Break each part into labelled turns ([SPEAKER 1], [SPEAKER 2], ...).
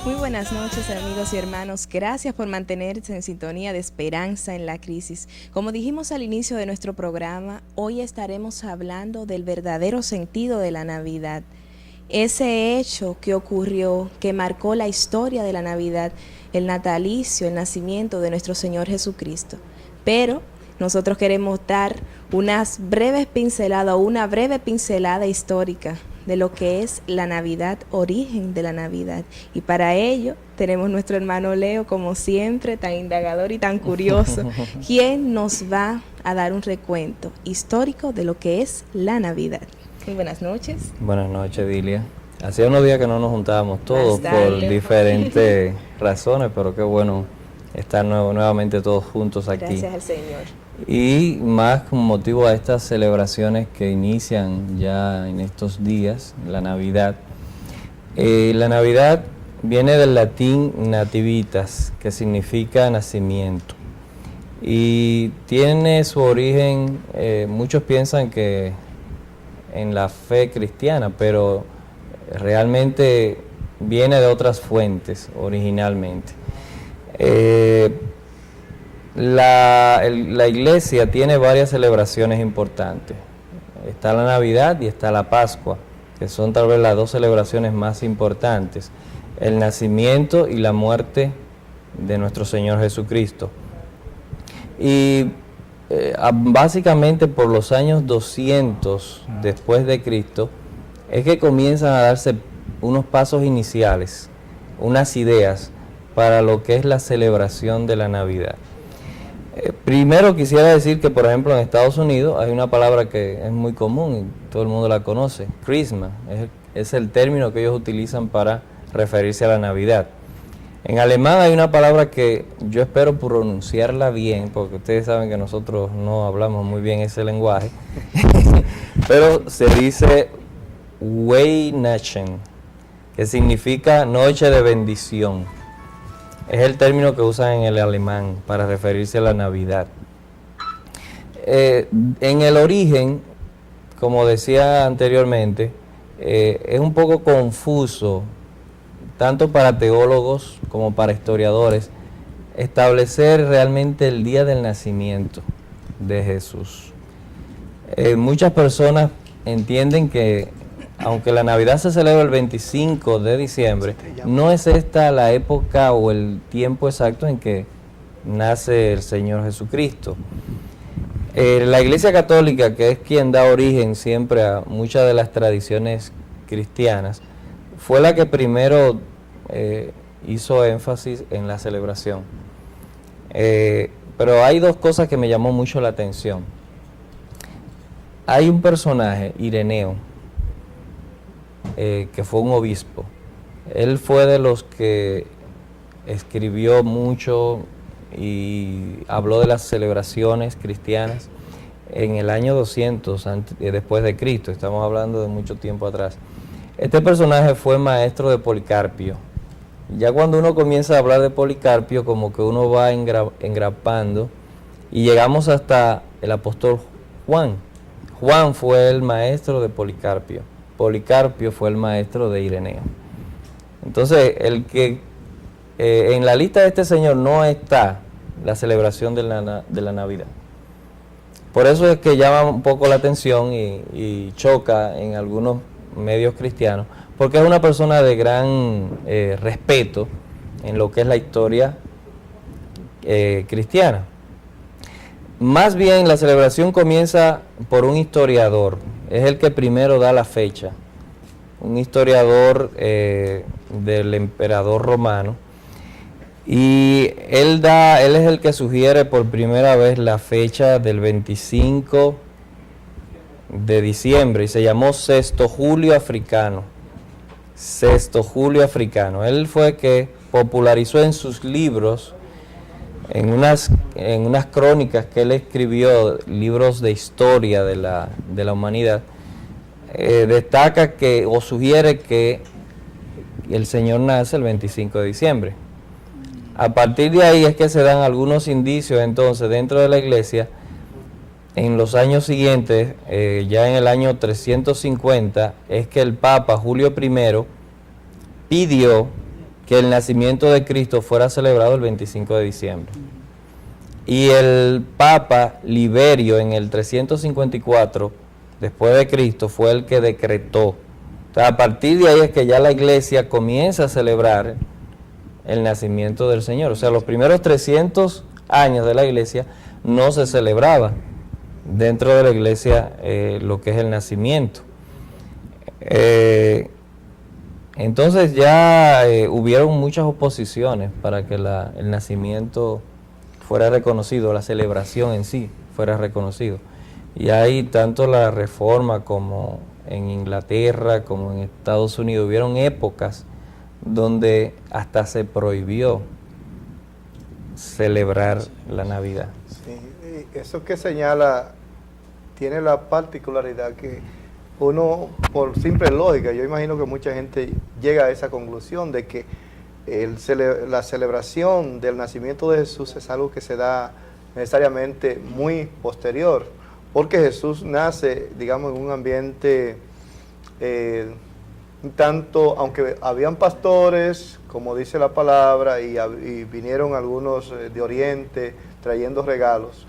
[SPEAKER 1] Muy buenas noches, amigos y hermanos. Gracias por mantenerse en sintonía de Esperanza en la Crisis. Como dijimos al inicio de nuestro programa, hoy estaremos hablando del verdadero sentido de la Navidad. Ese hecho que ocurrió, que marcó la historia de la Navidad, el natalicio, el nacimiento de nuestro Señor Jesucristo. Pero nosotros queremos dar una breve pincelada histórica de lo que es la Navidad, origen de la Navidad. Y para ello tenemos nuestro hermano Leo, como siempre, tan indagador y tan curioso, quien nos va a dar un recuento histórico de lo que es la Navidad. Muy buenas noches.
[SPEAKER 2] Buenas noches, Dilia. Hacía unos días que no nos juntábamos todos por diferentes razones, pero qué bueno estar nuevamente todos juntos aquí.
[SPEAKER 1] Gracias al Señor.
[SPEAKER 2] Y más con motivo a estas celebraciones que inician ya en estos días, la Navidad. La Navidad viene del latín nativitas, que significa nacimiento. Y tiene su origen, muchos piensan que en la fe cristiana, pero realmente viene de otras fuentes originalmente. La iglesia tiene varias celebraciones importantes. Está la Navidad y está la Pascua, que son tal vez las dos celebraciones más importantes. El nacimiento y la muerte de nuestro Señor Jesucristo. Y básicamente por los años 200 después de Cristo es que comienzan a darse unos pasos iniciales, unas ideas para lo que es la celebración de la Navidad. Primero quisiera decir que, por ejemplo, en Estados Unidos hay una palabra que es muy común y todo el mundo la conoce, Christmas, es el término que ellos utilizan para referirse a la Navidad. En alemán hay una palabra que yo espero pronunciarla bien, porque ustedes saben que nosotros no hablamos muy bien ese lenguaje, pero se dice Weihnachten, que significa noche de bendición. Es el término que usan en el alemán para referirse a la Navidad. En el origen, como decía anteriormente, es un poco confuso, tanto para teólogos como para historiadores, establecer realmente el día del nacimiento de Jesús. Muchas personas entienden que, aunque la Navidad se celebra el 25 de diciembre, no es esta la época o el tiempo exacto en que nace el Señor Jesucristo. La Iglesia Católica, que es quien da origen siempre a muchas de las tradiciones cristianas, fue la que primero hizo énfasis en la celebración. Pero hay dos cosas que me llamó mucho la atención. Hay un personaje, Ireneo, que fue un obispo. Él fue de los que escribió mucho y habló de las celebraciones cristianas en el año 200 después de Cristo. Estamos hablando de mucho tiempo atrás. Este personaje fue maestro de Policarpio. Ya cuando uno comienza a hablar de Policarpio, como que uno va engrapando y llegamos hasta el apóstol Juan. Juan fue el maestro de Policarpio. Policarpio fue el maestro de Ireneo. Entonces, el que en la lista de este señor no está la celebración de la Navidad. Por eso es que llama un poco la atención y choca en algunos medios cristianos, porque es una persona de gran respeto en lo que es la historia cristiana. Más bien, la celebración comienza por un historiador, es el que primero da la fecha, un historiador del emperador romano, y él es el que sugiere por primera vez la fecha del 25 de diciembre, y se llamó Sexto Julio Africano. Sexto Julio Africano. Él fue el que popularizó en sus libros, en unas crónicas que él escribió, libros de historia de la humanidad, destaca que o sugiere que el Señor nace el 25 de diciembre. A partir de ahí es que se dan algunos indicios entonces dentro de la iglesia. En los años siguientes, ya en el año 350, es que el Papa Julio I pidió que el nacimiento de Cristo fuera celebrado el 25 de diciembre. Y el Papa Liberio en el 354 después de Cristo fue el que decretó. O sea, a partir de ahí es que ya la iglesia comienza a celebrar el nacimiento del Señor. O sea, los primeros 300 años de la iglesia no se celebraba dentro de la iglesia lo que es el nacimiento. Entonces ya hubieron muchas oposiciones para que el nacimiento fuera reconocido, la celebración en sí fuera reconocido. Y hay tanto la Reforma como en Inglaterra, como en Estados Unidos, hubieron épocas donde hasta se prohibió celebrar la Navidad.
[SPEAKER 3] Sí, eso que señala tiene la particularidad que uno, por simple lógica, yo imagino que mucha gente llega a esa conclusión de que la celebración del nacimiento de Jesús es algo que se da necesariamente muy posterior, porque Jesús nace, digamos, en un ambiente tanto, aunque habían pastores, como dice la palabra, y vinieron algunos de Oriente trayendo regalos,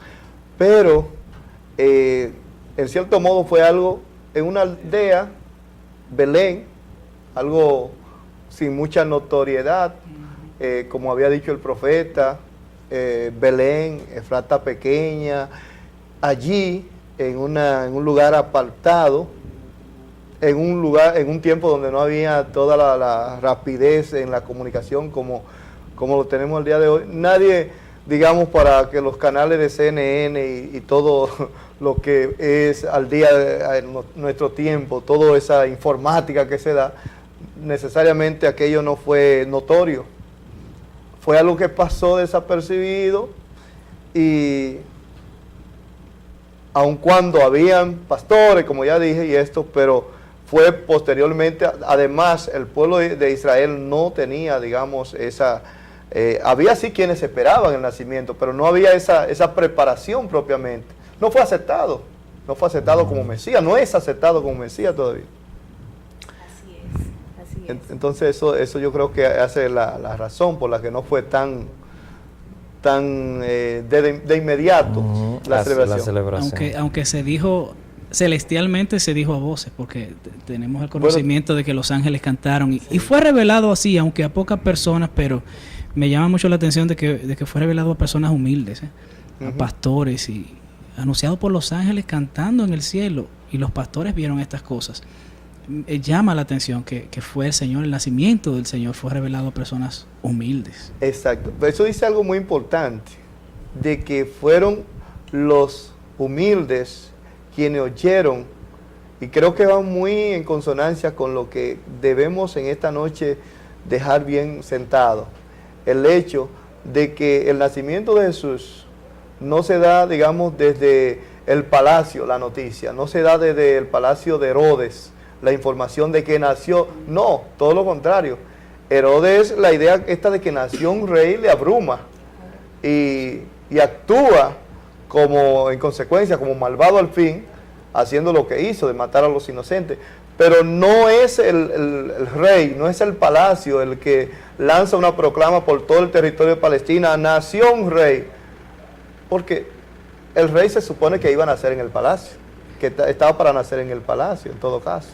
[SPEAKER 3] pero en cierto modo fue algo en una aldea, Belén, algo sin mucha notoriedad, como había dicho el profeta, Belén, Efrata pequeña, allí en un lugar apartado, en un tiempo donde no había toda la rapidez en la comunicación como lo tenemos el día de hoy. Nadie, digamos, para que los canales de CNN y todo lo que es al día en nuestro tiempo, toda esa informática que se da, necesariamente aquello no fue notorio. Fue algo que pasó desapercibido, y aun cuando habían pastores, como ya dije, y esto, pero fue posteriormente. Además, el pueblo de Israel no tenía, digamos, había sí quienes esperaban el nacimiento, pero no había esa preparación propiamente. No fue aceptado como Mesías, no es aceptado como Mesías todavía.
[SPEAKER 1] Así es.
[SPEAKER 3] Entonces eso yo creo que hace la razón por la que no fue tan de inmediato la celebración.
[SPEAKER 4] Aunque se dijo celestialmente, se dijo a voces, porque tenemos el conocimiento de que los ángeles cantaron y fue revelado así, aunque a pocas personas, pero me llama mucho la atención de que fue revelado a personas humildes, a pastores, y anunciado por los ángeles cantando en el cielo, y los pastores vieron estas cosas. Llama la atención que fue el Señor, el nacimiento del Señor fue revelado a personas humildes.
[SPEAKER 3] Exacto, pero eso dice algo muy importante, de que fueron los humildes quienes oyeron, y creo que va muy en consonancia con lo que debemos en esta noche dejar bien sentado. El hecho de que el nacimiento de Jesús no se da, digamos, desde el palacio, la noticia, no se da desde el palacio de Herodes, la información de que nació, no, todo lo contrario. Herodes, la idea esta de que nació un rey le abruma y actúa como, en consecuencia, como malvado al fin, haciendo lo que hizo de matar a los inocentes. Pero no es el rey, no es el palacio el que lanza una proclama por todo el territorio de Palestina, nació un rey, porque el rey se supone que iba a nacer en el palacio, que estaba para nacer en el palacio en todo caso.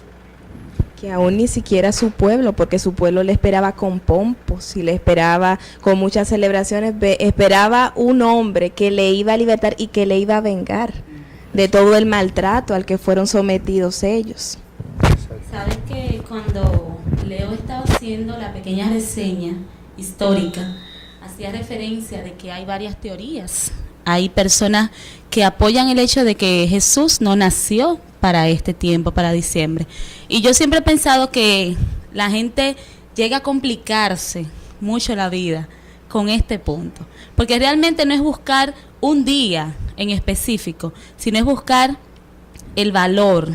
[SPEAKER 1] Que aún ni siquiera su pueblo, porque su pueblo le esperaba con pompos y le esperaba con muchas celebraciones, esperaba un hombre que le iba a libertar y que le iba a vengar de todo el maltrato al que fueron sometidos ellos.
[SPEAKER 5] Sabes que cuando Leo estaba haciendo la pequeña reseña histórica, hacía referencia de que hay varias teorías. Hay personas que apoyan el hecho de que Jesús no nació para este tiempo, para diciembre. Y yo siempre he pensado que la gente llega a complicarse mucho la vida con este punto, porque realmente no es buscar un día en específico, sino es buscar el valor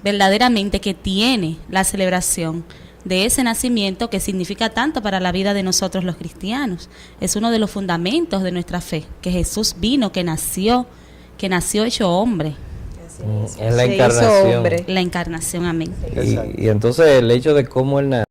[SPEAKER 5] verdaderamente que tiene la celebración de ese nacimiento, que significa tanto para la vida de nosotros los cristianos. Es uno de los fundamentos de nuestra fe, que Jesús vino, que nació hecho hombre.
[SPEAKER 2] Es la encarnación.
[SPEAKER 5] La encarnación, amén.
[SPEAKER 2] Y entonces el hecho de cómo él nació